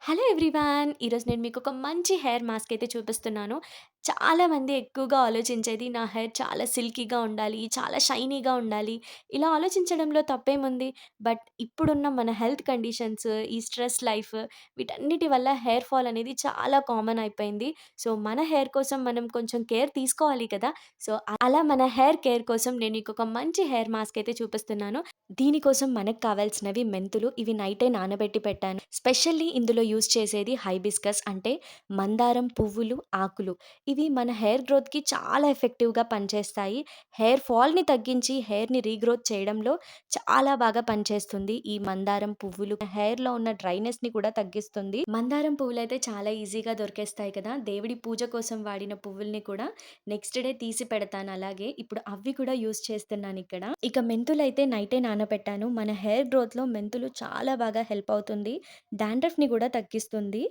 Hello everyone. ఈరోజు నేను మీకొక మంచి హెయిర్ మాస్క్ అయితే చూపిస్తున్నాను. చాలామంది ఎక్కువగా ఆలోచించేది నా హెయిర్ చాలా సిల్కీగా ఉండాలి, చాలా షైనీగా ఉండాలి. ఇలా ఆలోచించడంలో తప్పేముంది? బట్ ఇప్పుడున్న మన హెల్త్ కండిషన్స్, ఈ స్ట్రెస్ లైఫ్ వీటన్నిటి వల్ల హెయిర్ ఫాల్ అనేది చాలా కామన్ అయిపోయింది. సో, మన హెయిర్ కోసం మనం కొంచెం కేర్ తీసుకోవాలి కదా! సో, అలా మన హెయిర్ కేర్ కోసం నేను మీకొక మంచి హెయిర్ మాస్క్ అయితే చూపిస్తున్నాను. దీనికోసం మనకు కావాల్సినవి మెంతులు. ఇవి నైటే నానబెట్టి పెట్టాను. స్పెషల్లీ ఇందులో యూజ్ చేసేది హైబిస్కస్ అంటే మందారం పువ్వులు, ఆకులు. ఇవి మన హెయిర్ గ్రోత్‌కి చాలా ఎఫెక్టివ్‌గా పనిచేస్తాయి. హెయిర్ ఫాల్‌ని తగ్గించి హెయిర్‌ని రీగ్రోత్ చేయడంలో చాలా బాగా పనిచేస్తుంది. ఈ మందారం పువ్వులు హెయిర్‌లో ఉన్న డ్రైనెస్‌ని కూడా తగ్గిస్తుంది. మందారం పువ్వులైతే చాలా ఈజీగా దొరికేస్తాయి కదా! దేవుడి పూజ కోసం వాడిన పువ్వుల్ని కూడా నెక్స్ట్ డే తీసి పెడతాను అలాగే. ఇప్పుడు అవి కూడా యూజ్ చేస్తున్నానిక్కడ. ఇక మెంతులైతే నైటే నానబెట్టాను. మన హెయిర్ గ్రోత్‌లో మెంతులు చాలా బాగా హెల్ప్ అవుతుంది. డాండ్రఫ్‌ని కూడా తగ్గిస్తుంది.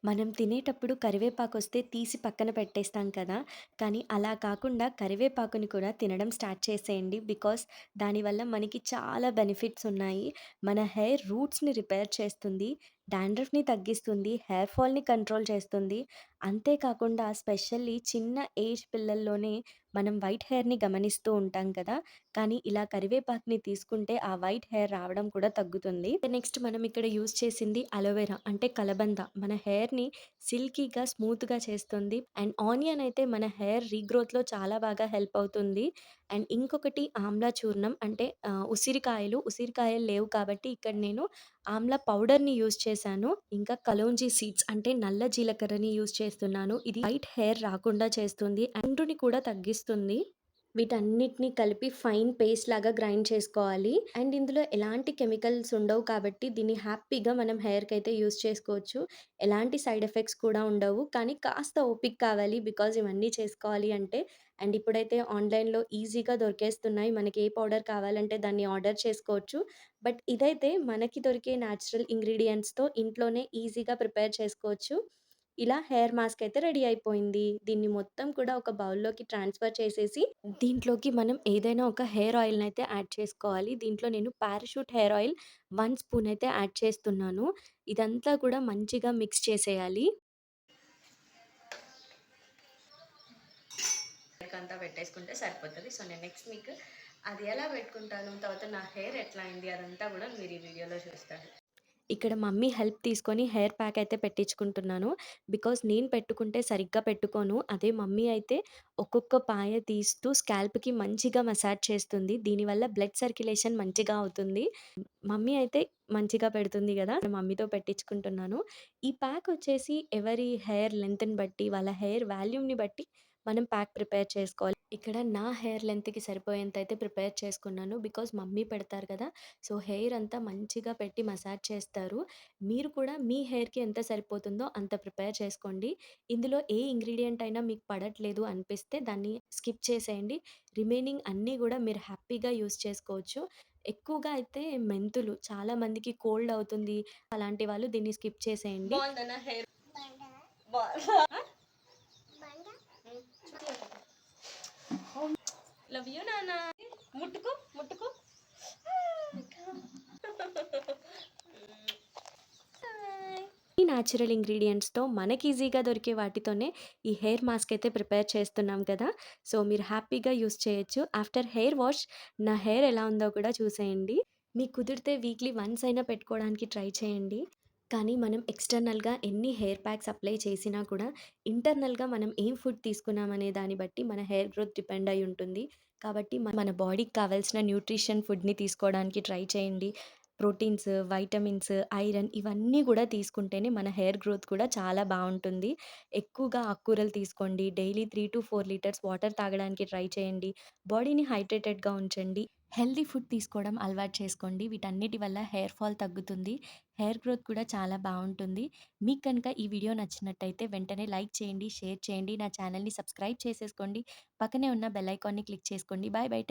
మనం తినేటప్పుడు కరివేపాకొస్తే తీసి పక్కన పెట్టేస్తాం కదా! కానీ అలా కాకుండా కరివేపాకుని కూడా తినడం స్టార్ట్ చేసేయండి. బికాస్ దానివల్ల మనకి చాలా బెనిఫిట్స్ ఉన్నాయి. మన హెయిర్ రూట్స్‌ని రిపేర్ చేస్తుంది. డాండ్రఫ్‌ని తగ్గిస్తుంది. హెయిర్ ఫాల్‌ని కంట్రోల్ చేస్తుంది. అంతే కాకుండా స్పెషల్లీ చిన్న ఏజ్ పిల్లల్లోనే మనం వైట్ హెయిర్‌ని గమనిస్తూ ఉంటాం కదా! కానీ ఇలా కరివేపాకుని తీసుకుంటే ఆ వైట్ హెయిర్ రావడం కూడా తగ్గుతుంది. నెక్స్ట్ మనం ఇక్కడ యూజ్ చేసింది అలోవెరా అంటే కలబంద. మన హెయిర్‌ని సిల్కీగా, స్మూత్‌గా చేస్తుంది. అండ్ ఆనియన్ అయితే మన హెయిర్ రీగ్రోత్‌లో చాలా బాగా హెల్ప్ అవుతుంది. అండ్ ఇంకొకటి ఆమ్లా చూర్ణం అంటే ఉసిరికాయలు లేవు కాబట్టి ఇక్కడ నేను ఆమ్లా పౌడర్‌ని యూజ్ చేశాను. ఇంకా కలోంజీ సీడ్స్ అంటే నల్ల జీలకర్రని యూజ్ చేస్తున్నాను. ఇది వైట్ హెయిర్ రాకుండా చేస్తుంది. అండ్రుని కూడా తగ్గిస్తుంది. వీటన్నిటిని కలిపి ఫైన్ పేస్ట్ లాగా గ్రైండ్ చేసుకోవాలి. అండ్ ఇందులో ఎలాంటి కెమికల్స్ ఉండవు కాబట్టి దీన్ని హ్యాపీగా మనం హెయిర్‌కైతే యూజ్ చేసుకోవచ్చు. ఎలాంటి సైడ్ ఎఫెక్ట్స్ కూడా ఉండవు. కానీ కాస్త ఓపిక కావాలి. బికాజ్ ఇవన్నీ చేసుకోవాలి అంటే. అండ్ ఇప్పుడైతే ఆన్‌లైన్‌లో ఈజీగా దొరికేస్తున్నాయి. మనకి ఏ పౌడర్ కావాలంటే దాన్ని ఆర్డర్ చేసుకోవచ్చు. బట్ ఇదైతే మనకి దొరికే న్యాచురల్ ఇంగ్రీడియెంట్స్‌తో ఇంట్లోనే ఈజీగా ప్రిపేర్ చేసుకోవచ్చు. ఇలా హెయిర్ మాస్క్ అయితే రెడీ అయిపోయింది. దీన్ని మొత్తం కూడా ఒక బౌల్‌లోకి ట్రాన్స్‌ఫర్ చేసేసి, దీంట్లోకి మనం ఏదైనా ఒక హెయిర్ ఆయిల్‌నైతే యాడ్ చేసుకోవాలి. దీంట్లో నేను పారాషూట్ హెయిర్ ఆయిల్ 1 స్పూన్ అయితే యాడ్ చేస్తున్నాను. ఇదంతా కూడా మంచిగా మిక్స్ చేసేయాలి. అంతా పెట్టేసుకుంటే సరిపోతది. సో, నేను నెక్స్ట్ మీకు అది ఎలా పెట్టుకుంటాను, తర్వాత నా హెయిర్ ఎట్లా అయింది అదంతా కూడా మీరు ఈ వీడియోలో చూస్తారు. ఇక్కడ మమ్మీ హెల్ప్ తీసుకొని హెయిర్ ప్యాక్ అయితే పెట్టించుకుంటున్నాను. బికాజ్ నేను పెట్టుకుంటే సరిగ్గా పెట్టుకోను. అదే మమ్మీ అయితే ఒక్కొక్క పాయ తీస్తూ స్కాల్ప్‌కి మంచిగా మసాజ్ చేస్తుంది. దీనివల్ల బ్లడ్ సర్క్యులేషన్ మంచిగా అవుతుంది. మమ్మీ అయితే మంచిగా పెడుతుంది గదా! మమ్మీతో పెట్టించుకుంటున్నాను. ఈ ప్యాక్ వచ్చేసి ఎవరి హెయిర్ లెంగ్త్‌ని బట్టి, వాళ్ళ హెయిర్ వాల్యూమ్‌ని బట్టి మనం ప్యాక్ ప్రిపేర్ చేసుకోవాలి. ఇక్కడ నా హెయిర్ లెంగ్త్‌కి సరిపోయేంత అయితే ప్రిపేర్ చేసుకున్నాను. బికాజ్ మమ్మీ పెడతారు కదా! సో, హెయిర్ అంతా మంచిగా పెట్టి మసాజ్ చేస్తారు. మీరు కూడా మీ హెయిర్‌కి ఎంత సరిపోతుందో అంత ప్రిపేర్ చేసుకోండి. ఇందులో ఏ ఇంగ్రీడియెంట్ అయినా మీకు పడట్లేదు అనిపిస్తే దాన్ని స్కిప్ చేసేయండి. రిమైనింగ్ అన్నీ గూడా మీరు హ్యాపీగా యూజ్ చేసుకోవచ్చు. ఎక్కువగా అయితే మెంతులు చాలా మందికి కోల్డ్ అవుతుంది. అలాంటి వాళ్ళు దీన్ని స్కిప్ చేసేయండి. బావుందా నా హెయిర్? బావుందా? లవ్ యూ నాన్న. ముట్టుకో, ముట్టుకో. ఈ న్యాచురల్ ఇంగ్రీడియెంట్స్‌తో మనకి ఈజీగా దొరికే వాటితోనే ఈ హెయిర్ మాస్క్ అయితే ప్రిపేర్ చేస్తున్నాం కదా! సో, మీరు హ్యాపీగా యూజ్ చేయొచ్చు. ఆఫ్టర్ హెయిర్ వాష్ నా హెయిర్ ఎలా ఉందో కూడా చూసేయండి. మీకు కుదిరితే వీక్లీ వన్స్ అయినా పెట్టుకోవడానికి ట్రై చేయండి. కానీ మనం ఎక్స్‌టర్నల్‌గా ఎన్ని హెయిర్ ప్యాక్స్ అప్లై చేసినా కూడా ఇంటర్నల్‌గా మనం ఏం ఫుడ్ తీసుకున్నామనే దాన్ని బట్టి మన హెయిర్ గ్రోత్ డిపెండ్ అయ్యి ఉంటుంది. కాబట్టి మన బాడీకి కావాల్సిన న్యూట్రిషన్ ఫుడ్‌ని తీసుకోవడానికి ట్రై చేయండి. ప్రోటీన్స్, వైటమిన్స్, ఐరన్ ఇవన్నీ గూడా తీసుకుంటేనే మన హెయిర్ గ్రోత్ కూడా చాలా బావుంటుంది. ఎక్కువగా ఆకుకూరలు తీసుకోండి. డైలీ 3-4 లీటర్స్ వాటర్ తాగడానికి ట్రై చేయండి. బాడీని హైడ్రేటెడ్‌గా ఉంచండి. హెల్తీ ఫుడ్ తీసుకోవడం అలవాటు చేసుకోండి. వీటన్నిటి వల్ల హెయిర్ ఫాల్ తగ్గుతుంది. హెయిర్ గ్రోత్ కూడా చాలా బావుంటుంది. మీకు కనుక ఈ వీడియో నచ్చినట్టయితే వెంటనే లైక్ చేయండి, షేర్ చేయండి. నా ఛానల్‌ని సబ్స్క్రైబ్ చేసేసుకోండి. పక్కనే ఉన్న బెల్ ఐకాన్‌ని క్లిక్ చేసుకోండి. Bye by.